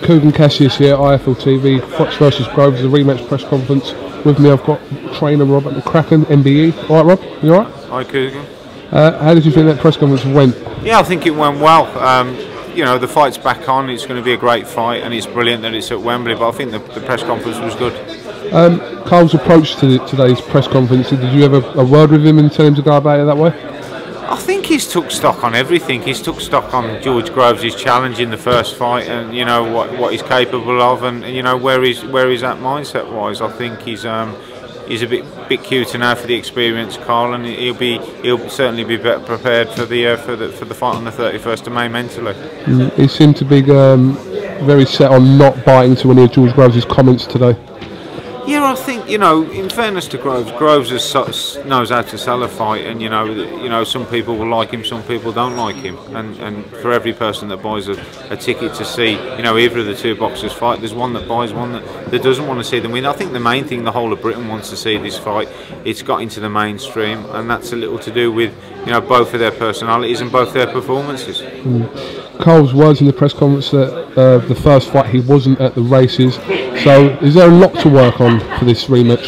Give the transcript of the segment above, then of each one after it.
Coogan Cassius here, IFL TV, FROCH versus Groves, the rematch press conference. With me I've got trainer Rob at McCRACKEN MBE. Alright Rob, you alright? Hi Coogan. How did you think that press conference went? Yeah, I think it went well. You know, the fight's back on, it's going to be a great fight and it's brilliant that it's at Wembley, but I think the press conference was good. Carl's approach to today's press conference, did you have a word with him and tell him to go about it that way? I think he's took stock on everything. He's took stock on George Groves' challenge in the first fight, and you know what he's capable of, and you know where he's at mindset wise. I think he's a bit cuter now for the experienced Carl, and he'll certainly be better prepared for the fight on the 31st of May mentally. He seemed to be very set on not biting to any of George Groves' comments today. Yeah, I think, you know, in fairness to Groves, Groves knows how to sell a fight, and you know, some people will like him, some people don't like him, and for every person that buys a ticket to see, you know, either of the two boxers fight, there's one that buys, one that doesn't want to see them win. I think the main thing the whole of Britain wants to see this fight. It's got into the mainstream, and that's a little to do with, you know, both of their personalities and both their performances. Carl's words in the press conference that the first fight he wasn't at the races, so is there a lot to work on for this rematch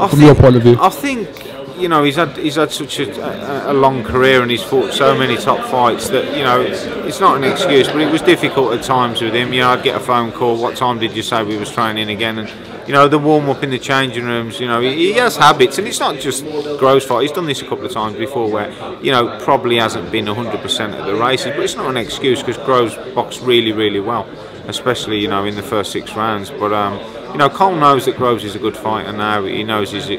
from your point of view? I think, you know, he's had such a long career and he's fought so many top fights that, you know, it's not an excuse, but it was difficult at times with him. You know, I'd get a phone call, what time did you say we was training again? And you know, the warm up in the changing rooms, you know, he has habits, and it's not just Groves fight. He's done this a couple of times before where, you know, probably hasn't been 100% at the races, but it's not an excuse because Groves boxed really, really well, especially, you know, in the first 6 rounds. But you know, Cole knows that Groves is a good fighter now. He knows he's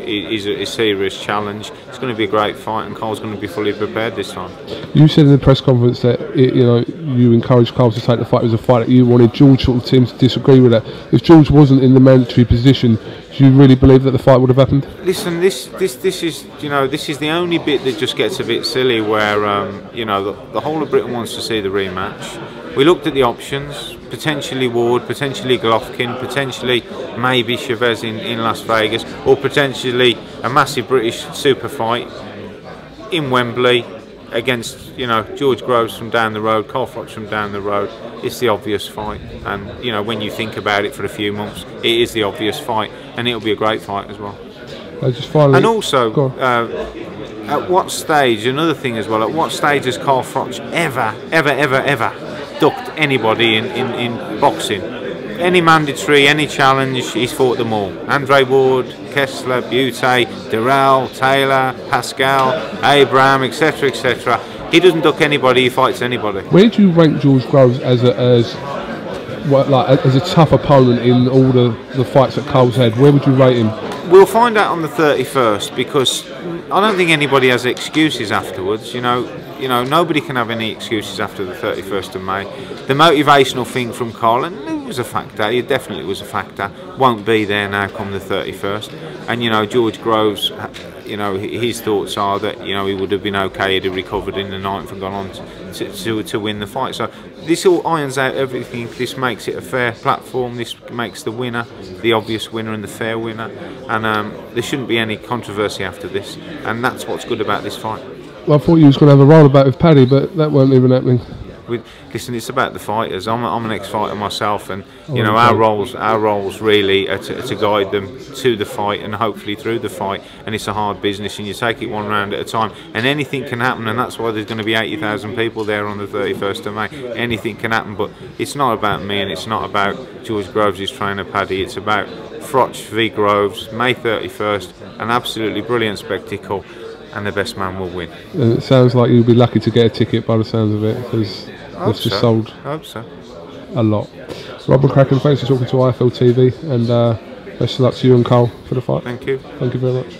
a serious challenge. It's going to be a great fight, and Cole's going to be fully prepared this time. You said in the press conference that you know, you encouraged Cole to take the fight as a fight that you wanted. George sort of seemed to disagree with that. If George wasn't in the mandatory position, do you really believe that the fight would have happened? Listen, this is, you know, this is the only bit that just gets a bit silly, where you know, the whole of Britain wants to see the rematch. We looked at the options, potentially Ward, potentially Golovkin, potentially maybe Chavez in Las Vegas, or potentially a massive British super fight in Wembley against, you know, George Groves from down the road, FROCH from down the road. It's the obvious fight, and you know, when you think about it for a few months, it is the obvious fight, and it'll be a great fight as well. And also, at what stage, another thing as well, at what stage has FROCH ever ducked anybody in boxing? Any mandatory, any challenge, he's fought them all. Andre Ward, Kessler, Butte, Durrell, Taylor, Pascal, Abraham, etc., etc. He doesn't duck anybody, he fights anybody. Where do you rank George Groves as a tough opponent in all the fights that Cole's had? Where would you rate him? We'll find out on the 31st, because I don't think anybody has excuses afterwards. You know, nobody can have any excuses after the 31st of May. The motivational thing from Carl, and it was a factor, it definitely was a factor, won't be there now come the 31st. And you know, George Groves, you know, his thoughts are that, you know, he would have been okay, he'd have recovered in the 9th and gone on to win the fight. So this all irons out everything. This makes it a fair platform. This makes the winner the obvious winner and the fair winner, and there shouldn't be any controversy after this, and that's what's good about this fight. Well, I thought you was going to have a roundabout with Paddy, but that weren't even happening. Listen, it's about the fighters. I'm an ex-fighter myself, and you know, our roles really are to guide them to the fight and hopefully through the fight. And it's a hard business, and you take it one round at a time. And anything can happen, and that's why there's going to be 80,000 people there on the 31st of May. Anything can happen, but it's not about me, and it's not about George Groves' trainer Paddy. It's about FROCH v Groves, May 31st, an absolutely brilliant spectacle, and the best man will win. And it sounds like you'll be lucky to get a ticket by the sounds of it, because it's just sold a lot. Rob McCracken, thanks for talking to IFL TV, and best of luck to you and Carl for the fight. Thank you. Thank you very much.